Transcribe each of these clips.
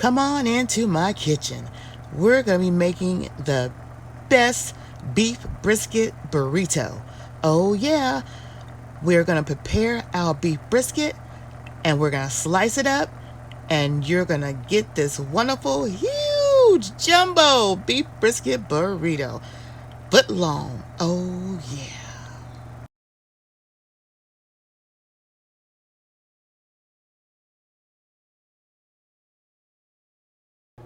Come on into my kitchen. We're going to be making the best beef brisket burrito. Oh yeah, we're going to prepare our beef brisket and we're going to slice it up and you're going to get this wonderful, huge jumbo beef brisket burrito. Foot long. Oh yeah.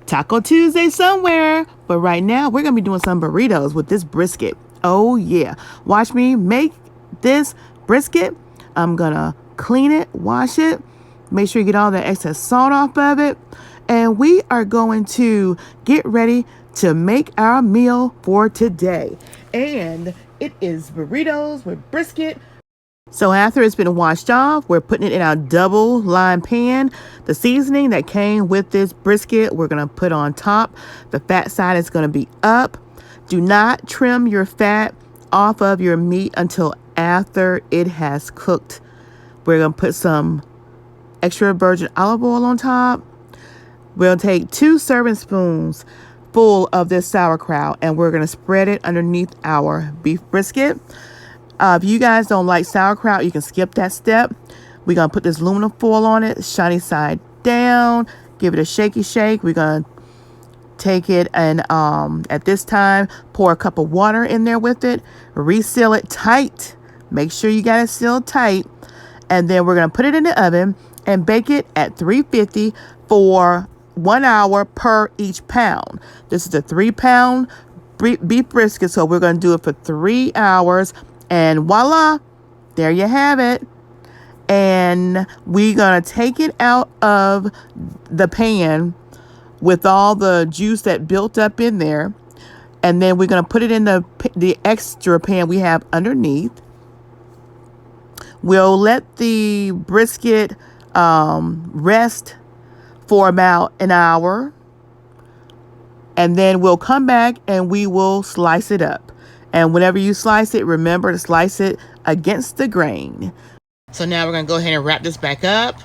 Taco Tuesday somewhere, but right now we're gonna be doing some burritos with this brisket. Oh yeah, watch me make this brisket. I'm gonna clean it, wash it, make sure you get all the excess salt off of it, and we are going to get ready to make our meal for today. And it is burritos with brisket. So after it's been washed off, we're putting it in our double line pan. The seasoning that came with this brisket, we're going to put on top. The fat side is going to be up. Do not trim your fat off of your meat until after it has cooked. We're going to put some extra virgin olive oil on top. We'll take 2 serving spoons full of this sauerkraut and we're going to spread it underneath our beef brisket. If you guys don't like sauerkraut, you can skip that step. We're going to put this aluminum foil on it, shiny side down, give it a shaky shake. We're going to take it and at this time, pour a cup of water in there with it, reseal it tight. Make sure you got it sealed tight. And then we're going to put it in the oven and bake it at 350 for 1 hour per each pound. This is a 3-pound beef brisket, so we're going to do it for 3 hours. And voila, there you have it. And we're going to take it out of the pan with all the juice that built up in there. And then we're going to put it in the extra pan we have underneath. We'll let the brisket rest for about an hour. And then we'll come back and we will slice it up. And whenever you slice it, remember to slice it against the grain. So now we're going to go ahead and wrap this back up.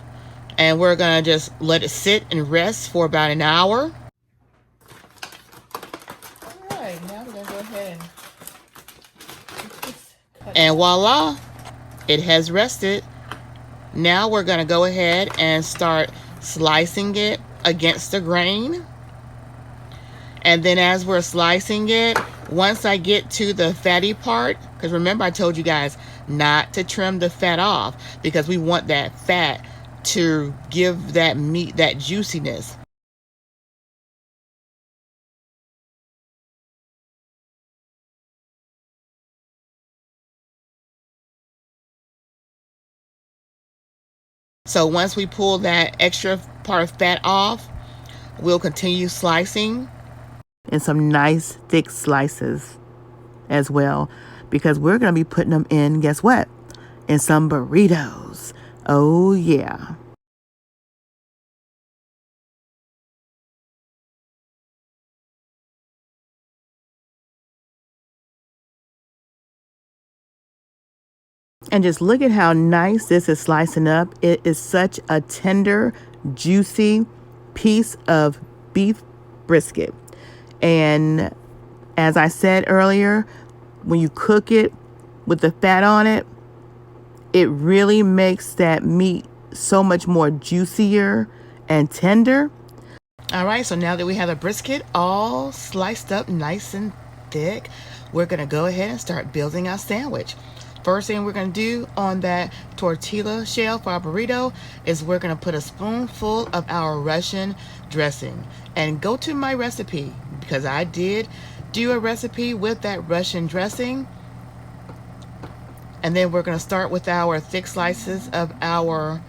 And we're going to just let it sit and rest for about an hour. All right, now we're going to go ahead and voila, it has rested. Now we're going to go ahead and start slicing it against the grain. And then as we're slicing it, once I get to the fatty part, because remember I told you guys not to trim the fat off because we want that fat to give that meat that juiciness. So once we pull that extra part of fat off, we'll continue slicing. And some nice thick slices as well, because we're going to be putting them in, guess what? In some burritos. Oh yeah. And just look at how nice this is slicing up. It is such a tender, juicy piece of beef brisket. And as I said earlier, when you cook it with the fat on it, it really makes that meat so much more juicier and tender. All right, so now that we have the brisket all sliced up nice and thick, we're going to go ahead and start building our sandwich. First thing we're going to do on that tortilla shell for our burrito is we're going to put a spoonful of our Russian dressing. And go to my recipe, because I did do a recipe with that Russian dressing. And then we're going to start with our thick slices of our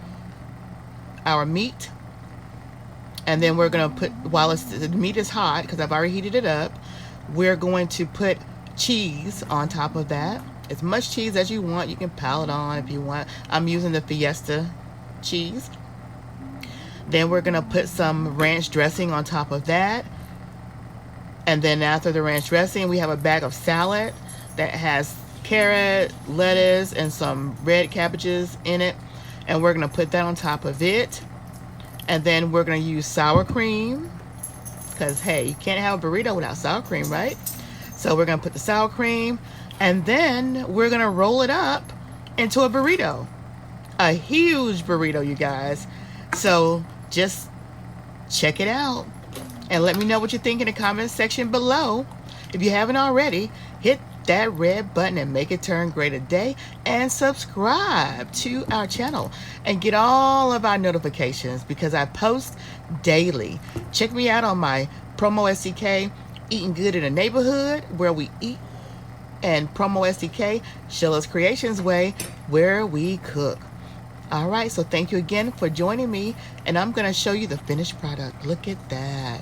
meat. And then we're going to put, while the meat is hot, because I've already heated it up, we're going to put cheese on top of that. As much cheese as you want. You can pile it on if you want. I'm using the Fiesta cheese. Then we're going to put some ranch dressing on top of that. And then after the ranch dressing, we have a bag of salad that has carrot, lettuce, and some red cabbages in it. And we're going to put that on top of it. And then we're going to use sour cream because, hey, you can't have a burrito without sour cream, right? So we're going to put the sour cream, and then we're going to roll it up into a burrito. A huge burrito, you guys. So just check it out and let me know what you think in the comment section below. If you haven't already, hit that red button and make it turn gray today, and subscribe to our channel and get all of our notifications because I post daily. Check me out on my PromoSTK Eating Good in the Neighborhood, where we eat, and PromoSTK Sheila's Creations Way, where we cook. All right, so thank you again for joining me, and I'm going to show you the finished product. Look at that.